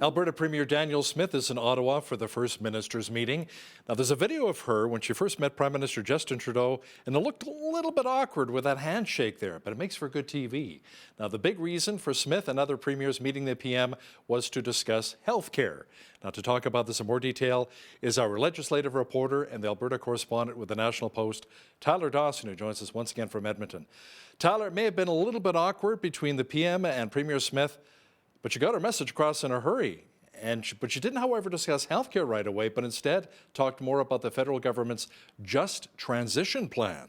Alberta Premier Danielle Smith is in Ottawa for the First Minister's meeting. Now, there's a video of her when she first met Prime Minister Justin Trudeau, and it looked a little bit awkward with that handshake there, but it makes for good TV. Now, the big reason for Smith and other premiers meeting the PM was to discuss health care. Now, to talk about this in more detail is our legislative reporter and the Alberta correspondent with the National Post, Tyler Dawson, who joins us once again from Edmonton. Tyler, it may have been a little bit awkward between the PM and Premier Smith, but you got her message across in a hurry. But she didn't, however, discuss healthcare right away, but instead talked more about the federal government's Just Transition Plan.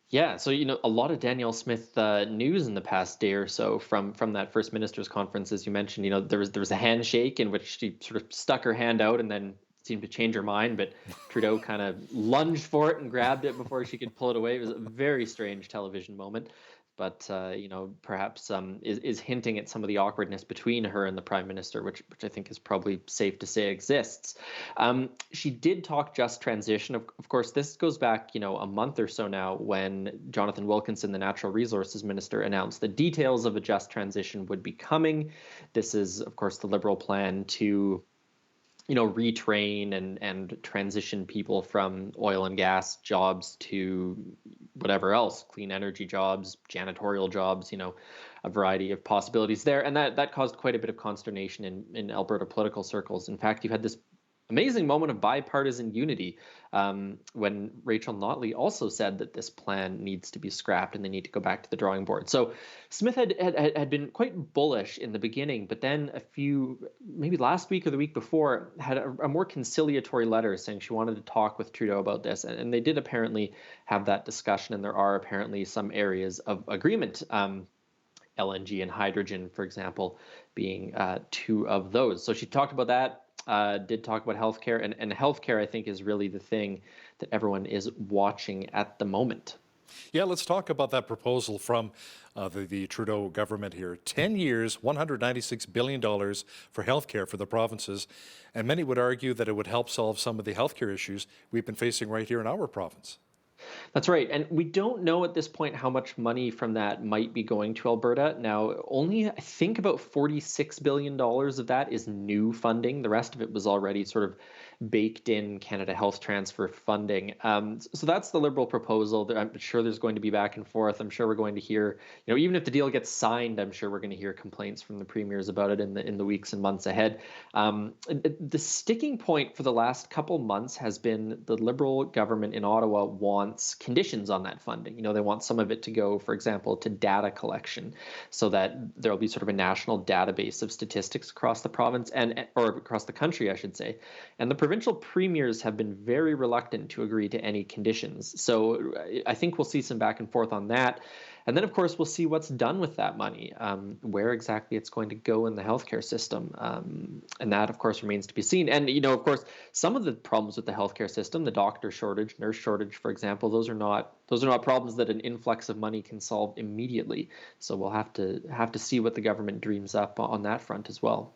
Yeah, so a lot of Danielle Smith news in the past day or so from that First Minister's conference, as you mentioned. There was a handshake in which she sort of stuck her hand out and then seemed to change her mind, but Trudeau kind of lunged for it and grabbed it before she could pull it away. It was a very strange television moment. But perhaps is hinting at some of the awkwardness between her and the Prime Minister, which I think is probably safe to say exists. She did talk just transition. Of course, this goes back, a month or so now when Jonathan Wilkinson, the Natural Resources Minister, announced the details of a just transition would be coming. This is, of course, the Liberal plan to retrain and transition people from oil and gas jobs to whatever else, clean energy jobs, janitorial jobs, a variety of possibilities there. And that caused quite a bit of consternation in Alberta political circles. In fact, you had this amazing moment of bipartisan unity when Rachel Notley also said that this plan needs to be scrapped and they need to go back to the drawing board. So Smith had been quite bullish in the beginning, but then maybe last week or the week before, had a more conciliatory letter saying she wanted to talk with Trudeau about this. And they did apparently have that discussion, and there are apparently some areas of agreement. LNG and hydrogen, for example, being two of those. So she talked about that. Did talk about healthcare, and healthcare, I think, is really the thing that everyone is watching at the moment. Yeah, let's talk about that proposal from the Trudeau government here. 10 years, $196 billion for healthcare for the provinces, and many would argue that it would help solve some of the healthcare issues we've been facing right here in our province. That's right. And we don't know at this point how much money from that might be going to Alberta. Now, only I think about $46 billion of that is new funding. The rest of it was already sort of baked in Canada Health Transfer funding. So that's the Liberal proposal. I'm sure there's going to be back and forth. I'm sure we're going to hear, even if the deal gets signed, I'm sure we're going to hear complaints from the premiers about it in the weeks and months ahead. The sticking point for the last couple months has been the Liberal government in Ottawa wants conditions on that funding. They want some of it to go, for example, to data collection, so that there'll be sort of a national database of statistics across the province or across the country, I should say. And the provincial premiers have been very reluctant to agree to any conditions. So I think we'll see some back and forth on that. And then, of course, we'll see what's done with that money, where exactly it's going to go in the healthcare system. And that, of course, remains to be seen. And, of course, some of the problems with the healthcare system, the doctor shortage, nurse shortage, for example, those are not problems that an influx of money can solve immediately. So we'll have to see what the government dreams up on that front as well.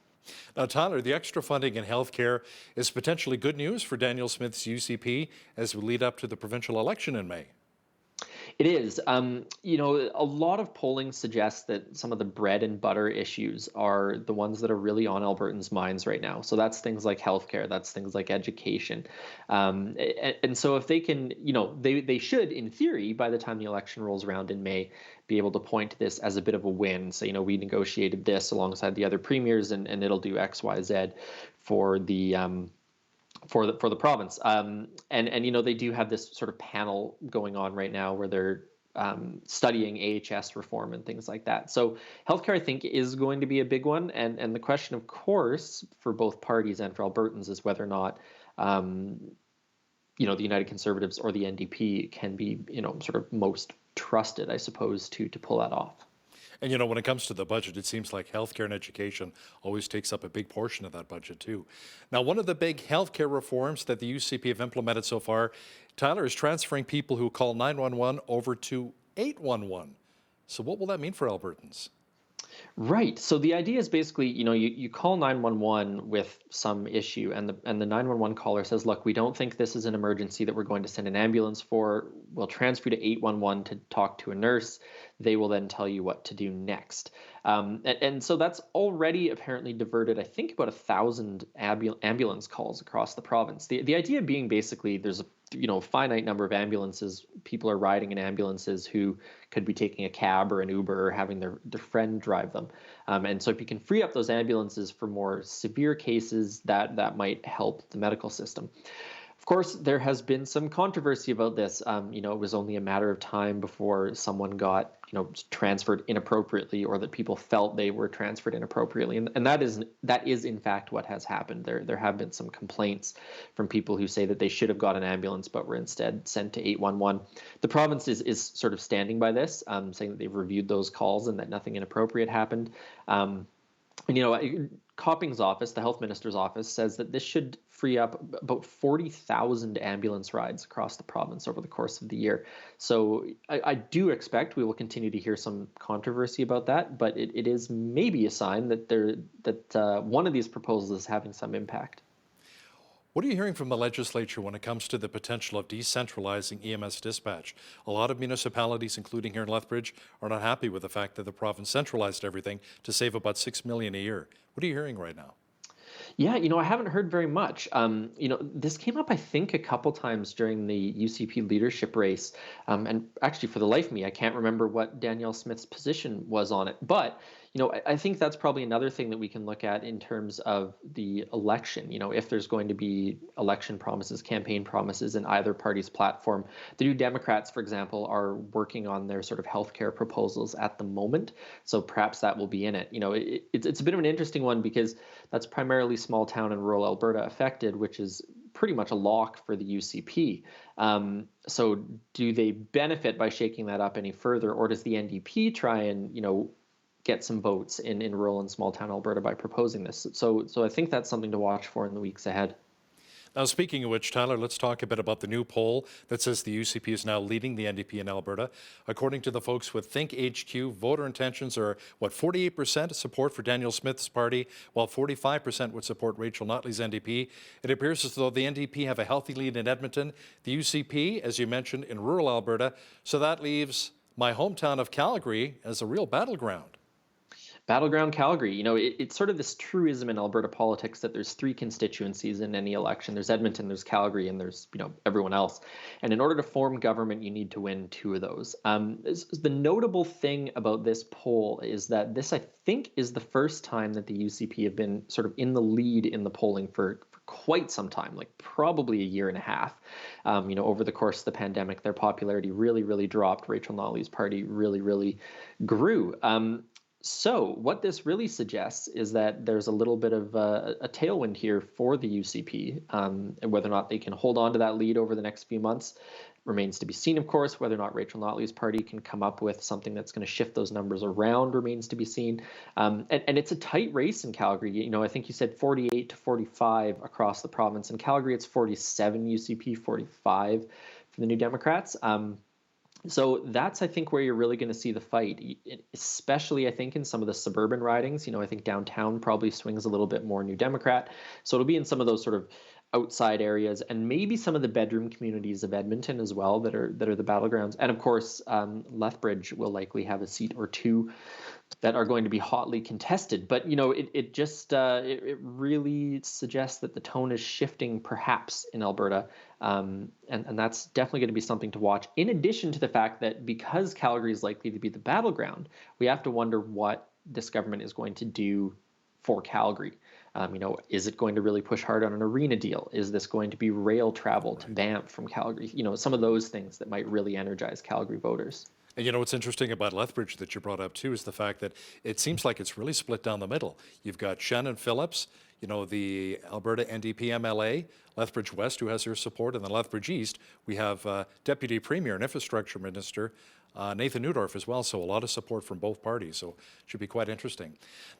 Now, Tyler, the extra funding in healthcare is potentially good news for Danielle Smith's UCP as we lead up to the provincial election in May. It is. A lot of polling suggests that some of the bread and butter issues are the ones that are really on Albertans' minds right now. So that's things like healthcare, that's things like education. And so if they can, they should, in theory, by the time the election rolls around in May, be able to point to this as a bit of a win. So, we negotiated this alongside the other premiers and it'll do X, Y, Z for the for the province. And they do have this sort of panel going on right now where they're studying AHS reform and things like that. So healthcare, I think, is going to be a big one. And the question, of course, for both parties and for Albertans is whether or not the United Conservatives or the NDP can be, sort of most trusted, I suppose, to pull that off. And, when it comes to the budget, it seems like healthcare and education always takes up a big portion of that budget, too. Now, one of the big healthcare reforms that the UCP have implemented so far, Tyler, is transferring people who call 911 over to 811. So what will that mean for Albertans? Right. So the idea is basically, you call 911 with some issue, and the 911 caller says, "Look, we don't think this is an emergency that we're going to send an ambulance for. We'll transfer to 811 to talk to a nurse. They will then tell you what to do next." And so that's already apparently diverted, I think, about 1,000 ambulance calls across the province. The idea being basically there's a finite number of ambulances. People are riding in ambulances who could be taking a cab or an Uber or having their friend drive them. And so if you can free up those ambulances for more severe cases, that might help the medical system. Of course, there has been some controversy about this. It was only a matter of time before someone got, transferred inappropriately, or that people felt they were transferred inappropriately, and that is in fact what has happened. There have been some complaints from people who say that they should have got an ambulance but were instead sent to 811. The province is sort of standing by this, saying that they've reviewed those calls and that nothing inappropriate happened. Copping's office, the health minister's office, says that this should free up about 40,000 ambulance rides across the province over the course of the year. So I do expect we will continue to hear some controversy about that, but it is maybe a sign that one of these proposals is having some impact. What are you hearing from the legislature when it comes to the potential of decentralizing EMS dispatch? A lot of municipalities, including here in Lethbridge, are not happy with the fact that the province centralized everything to save about $6 million a year. What are you hearing right now? Yeah, I haven't heard very much. This came up, I think, a couple times during the UCP leadership race. And actually, for the life of me, I can't remember what Danielle Smith's position was on it. But, I think that's probably another thing that we can look at in terms of the election. If there's going to be election promises, campaign promises in either party's platform. The New Democrats, for example, are working on their sort of healthcare proposals at the moment. So perhaps that will be in it. It's a bit of an interesting one because that's primarily small town and rural Alberta affected, which is pretty much a lock for the UCP. So do they benefit by shaking that up any further, or does the NDP try and, get some votes in rural and small town Alberta by proposing this? So I think that's something to watch for in the weeks ahead. Now, speaking of which, Tyler, let's talk a bit about the new poll that says the UCP is now leading the NDP in Alberta. According to the folks with Think HQ, voter intentions are, 48% support for Danielle Smith's party, while 45% would support Rachel Notley's NDP. It appears as though the NDP have a healthy lead in Edmonton, the UCP, as you mentioned, in rural Alberta. So that leaves my hometown of Calgary as a real battleground. Battleground Calgary, it's sort of this truism in Alberta politics that there's three constituencies in any election. There's Edmonton, there's Calgary, and there's, everyone else. And in order to form government, you need to win two of those. The notable thing about this poll is that this, I think, is the first time that the UCP have been sort of in the lead in the polling for quite some time, like probably a year and a half. Over the course of the pandemic, their popularity really, really dropped. Rachel Notley's party really, really grew. So what this really suggests is that there's a little bit of a tailwind here for the UCP, and whether or not they can hold on to that lead over the next few months remains to be seen, of course. Whether or not Rachel Notley's party can come up with something that's going to shift those numbers around remains to be seen. And it's a tight race in Calgary. I think you said 48 to 45 across the province. In Calgary, it's 47 UCP, 45 for the New Democrats. So that's, I think, where you're really going to see the fight, especially, I think, in some of the suburban ridings. I think downtown probably swings a little bit more New Democrat. So it'll be in some of those sort of outside areas, and maybe some of the bedroom communities of Edmonton as well that are the battlegrounds. And of course, Lethbridge will likely have a seat or two that are going to be hotly contested. But it really suggests that the tone is shifting, perhaps, in Alberta, and that's definitely going to be something to watch. In addition to the fact that because Calgary is likely to be the battleground, we have to wonder what this government is going to do for Calgary. Is it going to really push hard on an arena deal? Is this going to be rail travel to Banff from Calgary? Some of those things that might really energize Calgary voters. And what's interesting about Lethbridge that you brought up too is the fact that it seems like it's really split down the middle. You've got Shannon Phillips, the Alberta NDP MLA, Lethbridge West, who has her support, and then Lethbridge East, we have Deputy Premier and Infrastructure Minister Nathan Neudorf as well, so a lot of support from both parties, so it should be quite interesting.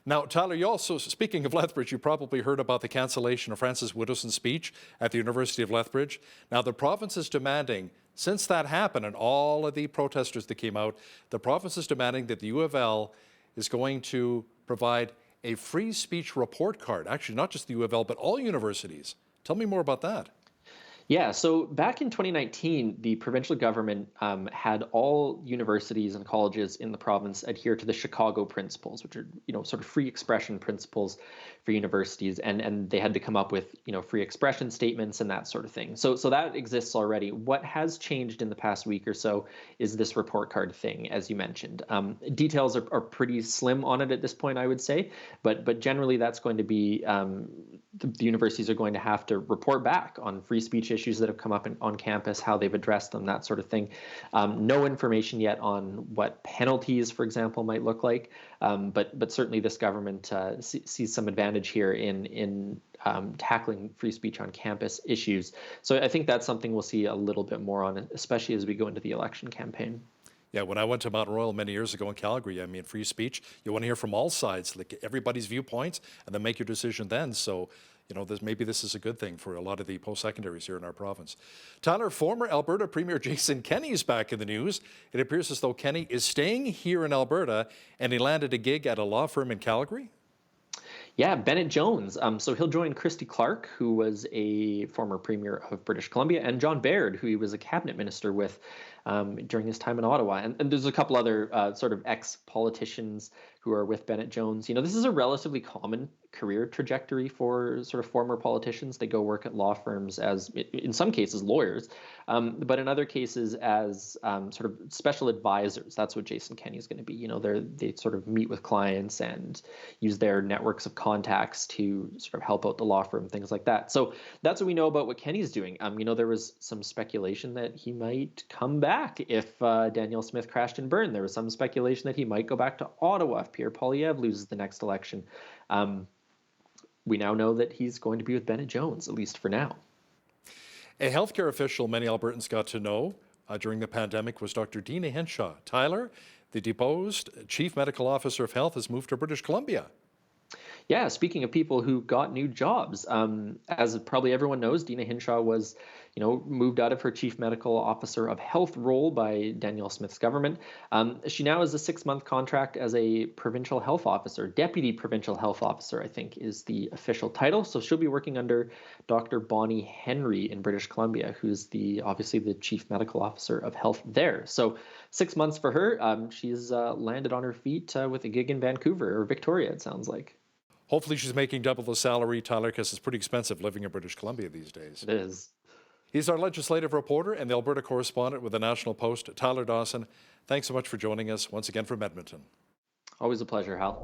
Now, Tyler, you also, speaking of Lethbridge, you probably heard about the cancellation of Francis Witoson's speech at the University of Lethbridge. Now, the province is demanding, since that happened and all of the protesters that came out, the province is demanding that the U of L is going to provide a free speech report card. Actually, not just the U of L, but all universities. Tell me more about that. Yeah, so back in 2019, the provincial government had all universities and colleges in the province adhere to the Chicago principles, which are, sort of free expression principles for universities, and they had to come up with, free expression statements and that sort of thing. So that exists already. What has changed in the past week or so is this report card thing, as you mentioned. Details are pretty slim on it at this point, I would say, but generally that's going to be the universities are going to have to report back on free speech issues that have come up on campus, how they've addressed them, that sort of thing. No information yet on what penalties, for example, might look like, but certainly this government sees some advantage here in tackling free speech on campus issues. So I think that's something we'll see a little bit more on, especially as we go into the election campaign. Yeah, when I went to Mount Royal many years ago in Calgary, I mean, free speech, you want to hear from all sides, like everybody's viewpoints, and then make your decision then. So, maybe this is a good thing for a lot of the post-secondaries here in our province. Tyler, former Alberta Premier Jason Kenney is back in the news. It appears as though Kenney is staying here in Alberta, and he landed a gig at a law firm in Calgary. Yeah, Bennett Jones. So he'll join Christy Clark, who was a former premier of British Columbia, and John Baird, who he was a cabinet minister with during his time in Ottawa. And there's a couple other sort of ex-politicians who are with Bennett Jones. This is a relatively common career trajectory for sort of former politicians. They go work at law firms as, in some cases, lawyers, but in other cases as sort of special advisors. That's what Jason Kenney is going to be. They sort of meet with clients and use their networks of contacts to sort of help out the law firm, things like that. So that's what we know about what Kenney's doing. There was some speculation that he might come back if Danielle Smith crashed and burned. There was some speculation that he might go back to Ottawa if Pierre Poilievre loses the next election. We now know that he's going to be with Bennett Jones, at least for now. A healthcare official many Albertans got to know during the pandemic was Dr. Dina Hinshaw. Tyler, the deposed Chief Medical Officer of Health, has moved to British Columbia. Yeah, speaking of people who got new jobs, as probably everyone knows, Dina Hinshaw was, moved out of her Chief Medical Officer of Health role by Danielle Smith's government. She now has a 6-month contract as a Provincial Health Officer. Deputy Provincial Health Officer, I think, is the official title. So she'll be working under Dr. Bonnie Henry in British Columbia, who's obviously the Chief Medical Officer of Health there. So 6 months for her. She's landed on her feet with a gig in Vancouver, or Victoria, it sounds like. Hopefully she's making double the salary, Tyler, because it's pretty expensive living in British Columbia these days. It is. He's our legislative reporter and the Alberta correspondent with the National Post, Tyler Dawson. Thanks so much for joining us once again from Edmonton. Always a pleasure, Hal.